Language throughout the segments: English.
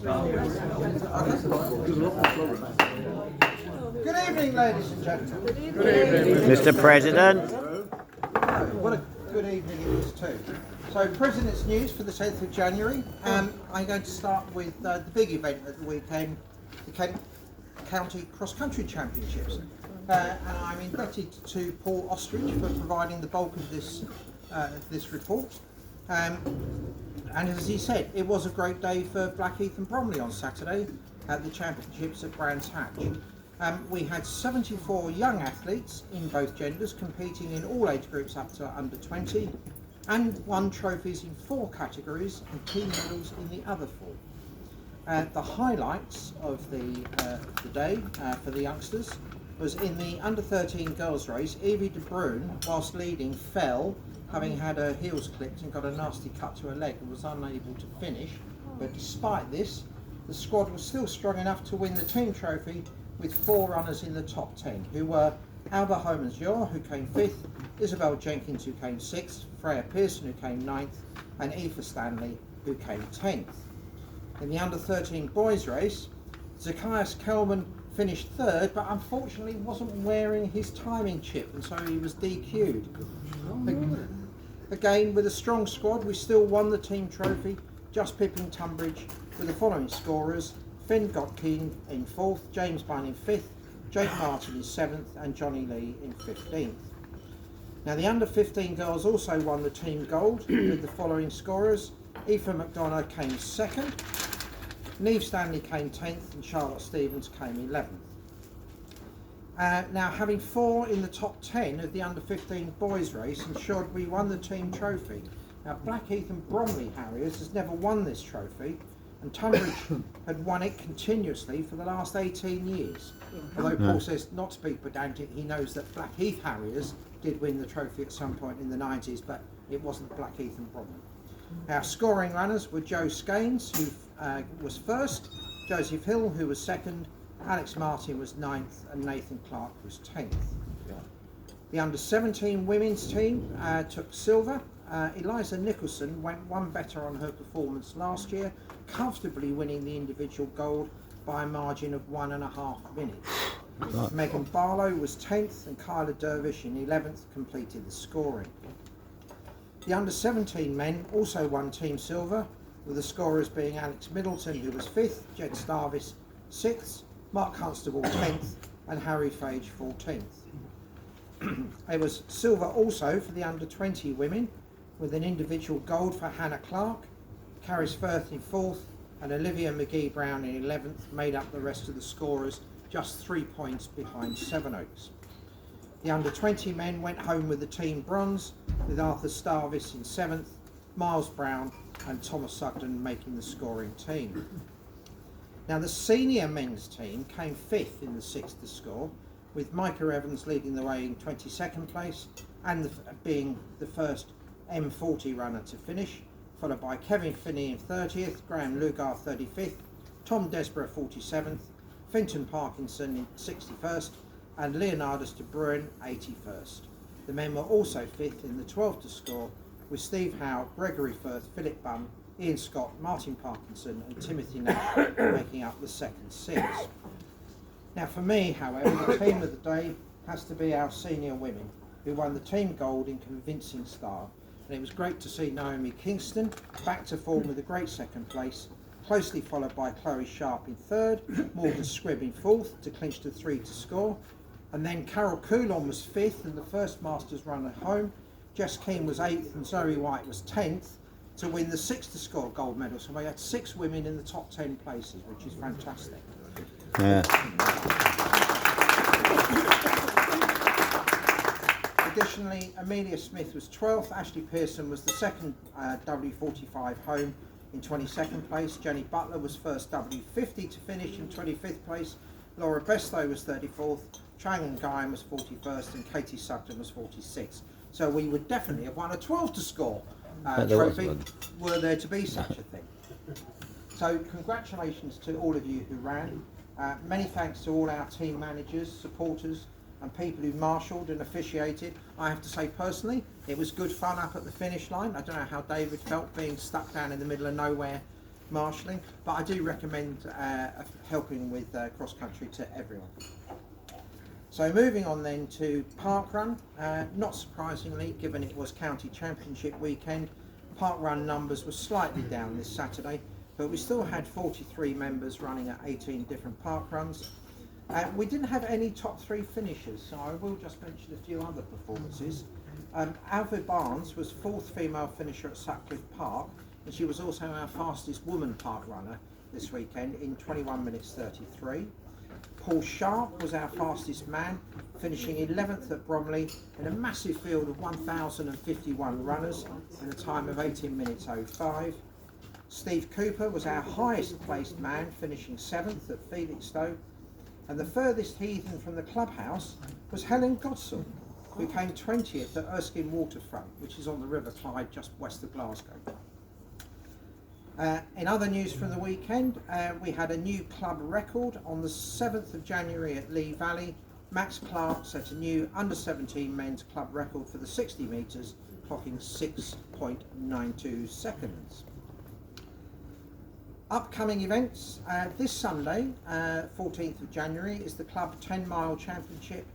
Good evening, ladies and gentlemen. Good evening, Mr. President. What a good evening it is too. So, President's News for the 10th of January. I'm going to start with the big event at the weekend, the Kent County Cross Country Championships. And I'm indebted to Paul Ostrich for providing the bulk of this report. And as he said, it was a great day for Blackheath and Bromley on Saturday at the championships at Brands Hatch. We had 74 young athletes in both genders competing in all age groups up to under 20 and won trophies in 4 categories and team medals in the other 4. The highlights of the day for the youngsters was in the under 13 girls race. Evie De Bruyne, whilst leading, fell, having had her heels clipped and got a nasty cut to her leg and was unable to finish. But despite this, the squad was still strong enough to win the team trophy with 4 runners in the top 10, who were Alba Homans-Yor, who came 5th, Isabel Jenkins, who came 6th, Freya Pearson, who came 9th, and Aoife Stanley, who came 10th. In the under 13 boys race, Zacchaeus Kelman finished 3rd, but unfortunately wasn't wearing his timing chip, and so he was DQ'd. Again, with a strong squad, we still won the team trophy, just pipping Tunbridge, with the following scorers: Finn Godkin in 4th, James Bunn in 5th, Jake Martin in 7th, and Johnny Lee in 15th. Now, the under 15 girls also won the team gold with the following scorers: Aoife McDonough came 2nd, Neve Stanley came 10th, and Charlotte Stevens came 11th. Now, having 4 in the top 10 of the under 15 boys race ensured we won the team trophy. Now, Blackheath and Bromley Harriers has never won this trophy, and Tunbridge had won it continuously for the last 18 years. Although Paul says not to be pedantic, he knows that Blackheath Harriers did win the trophy at some point in the 90s, but it wasn't Blackheath and Bromley. Our scoring runners were Joe Scaines, who was 1st, Joseph Hill, who was 2nd, Alex Martin was 9th, and Nathan Clark was 10th. The under 17 women's team took silver. Eliza Nicholson went 1 better on her performance last year, comfortably winning the individual gold by a margin of 1.5 minutes. Megan Barlow was 10th, and Kyla Dervish in 11th completed the scoring. The under 17 men also won team silver, with the scorers being Alex Middleton, who was 5th, Jed Starvis 6th, Mark Constable 10th, and Harry Fage 14th. There was silver also for the under 20 women, with an individual gold for Hannah Clark. Caris Firth in 4th, and Olivia McGee Brown in 11th made up the rest of the scorers, just 3 points behind Sevenoaks. The under 20 men went home with the team bronze, with Arthur Starvis in 7th, Miles Brown and Thomas Sugden making the scoring team. Now, the senior men's team came 5th in the 6th to score, with Micah Evans leading the way in 22nd place and being the first M40 runner to finish, followed by Kevin Finney in 30th, Graham Lugar 35th, Tom Desborough 47th, Finton Parkinson in 61st, and Leonardus De Bruyne 81st. The men were also 5th in the 12th to score, with Steve Howe, Gregory Firth, Philip Bunn, Ian Scott, Martin Parkinson and Timothy Nash making up the second 6. Now, for me, however, the team of the day has to be our senior women, who won the team gold in convincing style. And it was great to see Naomi Kingston back to form with a great 2nd place, closely followed by Chloe Sharp in 3rd, Morgan Squibb in 4th to clinch the 3 to score, and then Carol Coulon was 5th and the first Masters run at home. Jess Keane was 8th and Zoe White was 10th to win the 6 to score gold medal. So we had 6 women in the top 10 places, which is fantastic. Yeah. Additionally, Amelia Smith was 12th, Ashley Pearson was the 2nd W45 home in 22nd place, Jenny Butler was 1st W50 to finish in 25th place, Laura Bestow was 34th, Chang and Guyon was 41st, and Katie Sugden was 46th. So we would definitely have won a 12 to score trophy were there to be such a thing. So congratulations to all of you who ran. Many thanks to all our team managers, supporters and people who marshalled and officiated. I have to say personally, it was good fun up at the finish line. I don't know how David felt being stuck down in the middle of nowhere marshalling, but I do recommend helping with cross country to everyone. So moving on then to parkrun, not surprisingly, given it was county championship weekend, parkrun numbers were slightly down this Saturday, but we still had 43 members running at 18 different parkruns. We didn't have any top 3 finishers, so I will just mention a few other performances. Alva Barnes was 4th female finisher at Sutcliffe Park, and she was also our fastest woman park runner this weekend in 21 minutes 33. Paul Sharp was our fastest man, finishing 11th at Bromley in a massive field of 1,051 runners in a time of 18 minutes 05. Steve Cooper was our highest placed man, finishing 7th at Felixstowe. And the furthest heathen from the clubhouse was Helen Godson, who came 20th at Erskine Waterfront, which is on the River Clyde just west of Glasgow. In other news from the weekend, we had a new club record on the 7th of January at Lee Valley. Max Clark set a new under-17 men's club record for the 60 metres, clocking 6.92 seconds. Upcoming events, this Sunday, 14th of January, is the club 10-mile championship,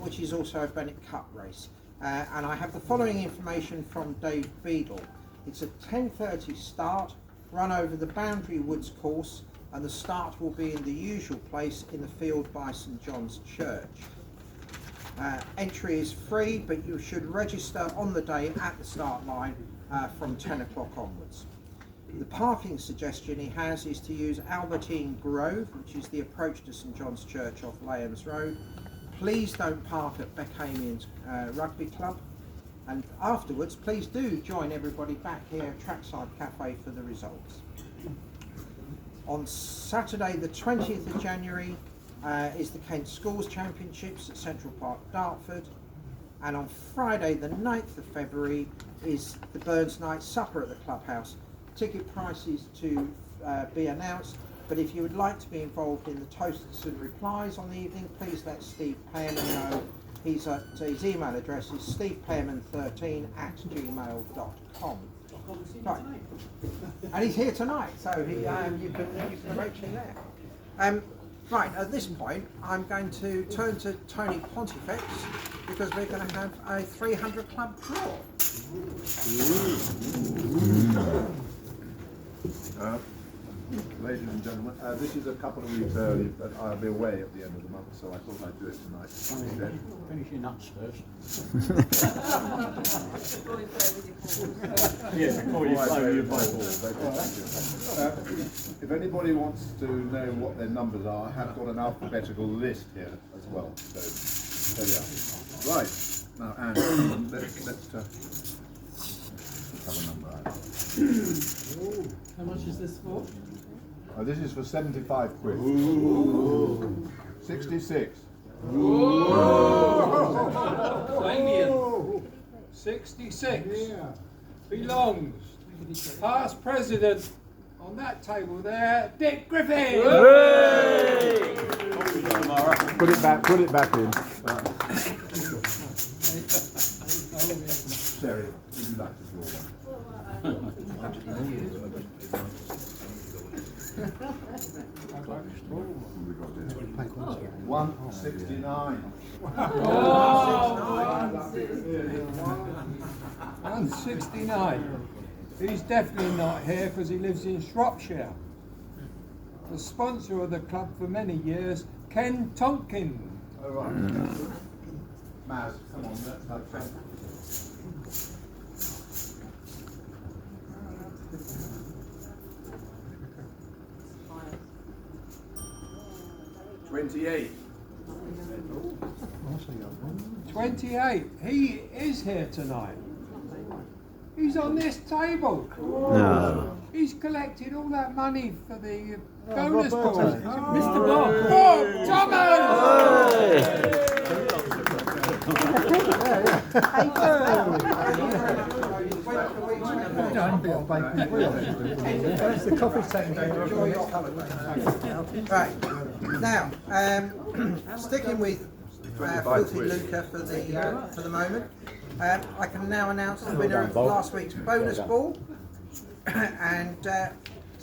which is also a Bennett Cup race. And I have the following information from Dave Beadle. It's a 10:30 start, run over the Boundary Woods course, and the start will be in the usual place in the field by St John's Church. Entry is free, but you should register on the day at the start line from 10 o'clock onwards. The parking suggestion he has is to use Albertine Grove, which is the approach to St John's Church off Lambs Road. Please don't park at Beckhamian's Rugby Club. And afterwards, please do join everybody back here at Trackside Cafe for the results. On Saturday the 20th of January is the Kent Schools Championships at Central Park, Dartford. And on Friday the 9th of February is the Burns Night Supper at the Clubhouse. Ticket prices to be announced, but if you would like to be involved in the toasts and replies on the evening, please let Steve Pearman know. His email address is stevepearman13@gmail.com. Right. And he's here tonight, so you can approach him there. Right, at this point, I'm going to turn to Tony Pontifex because we're going to have a 300 club draw. Ladies and gentlemen, this is a couple of weeks early, but I'll be away at the end of the month, so I thought I'd do it tonight. Finish your nuts first. Yeah, before you play with your if anybody wants to know what their numbers are, I have got an alphabetical list here as well. So there we are. Right, now Andy, let's have a number out. How much is this for? This is for 75 quid. Ooh. 66. Damien, 66 belongs past president on that table there, Dick Griffin. Put it back in. Sherry, would you like to draw one? 169. 169. He's definitely not here because he lives in Shropshire. The sponsor of the club for many years, Ken Tonkin. All right. Maz, come on, let's have fun. $28. 28. He is here tonight. He's on this table. No. He's collected all that money for the bonus ball. Mr. Bob. Bob Thomas! That's the coffee taking Right, now, sticking with Filthy Luca for the moment, I can now announce the winner of last week's bonus ball, and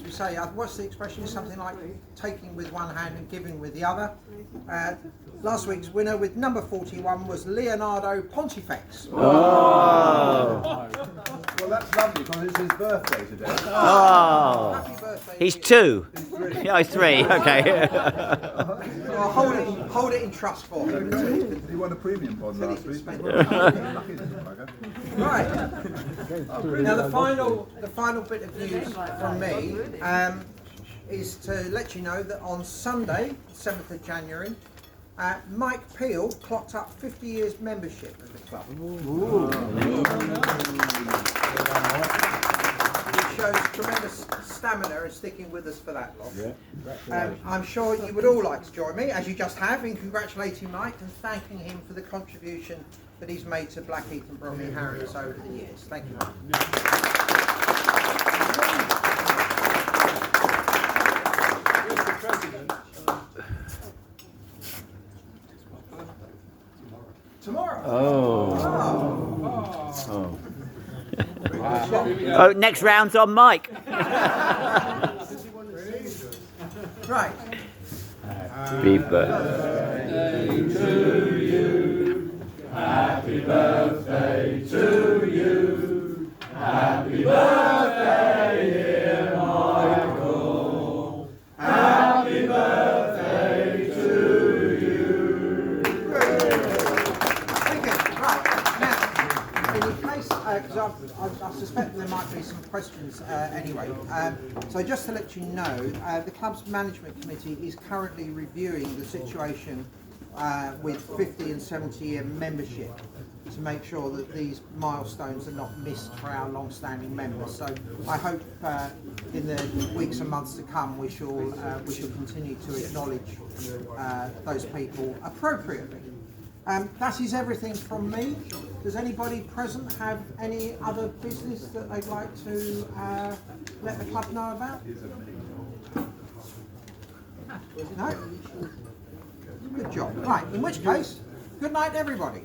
we say, what's the expression? It's something like taking with one hand and giving with the other. Last week's winner with number 41 was Leonardo Pontifex. Oh. Well, that's lovely because it's his birthday today. Oh. Happy birthday. He's 2. Yeah, he's 3. Okay. I'll hold it in trust for him. He won a premium pod Until he last can week. spend Lucky. Right. Now the final bit of news from me is to let you know that on Sunday, 7th of January, Mike Peel clocked up 50 years membership of the club. He shows tremendous stamina and sticking with us for that long. I'm sure you would all like to join me, as you just have, in congratulating Mike and thanking him for the contribution that he's made to Blackheath and Bromley Harriers over the years. Thank you, Mike. Tomorrow. Oh. Oh, next round's on Mike. Right. Happy birthday to you. Happy birthday to you. Happy birthday, dear Michael. Happy birthday to you. Thank you. Right. Now, in case, because I suspect there might be some questions anyway. So just to let you know, the club's management committee is currently reviewing the situation with 50 and 70 year membership to make sure that these milestones are not missed for our long-standing members. So I hope in the weeks and months to come we shall continue to acknowledge those people appropriately. That is everything from me. Does anybody present have any other business that they'd like to let the club know about? No? Good job. Right, in which case, good night everybody.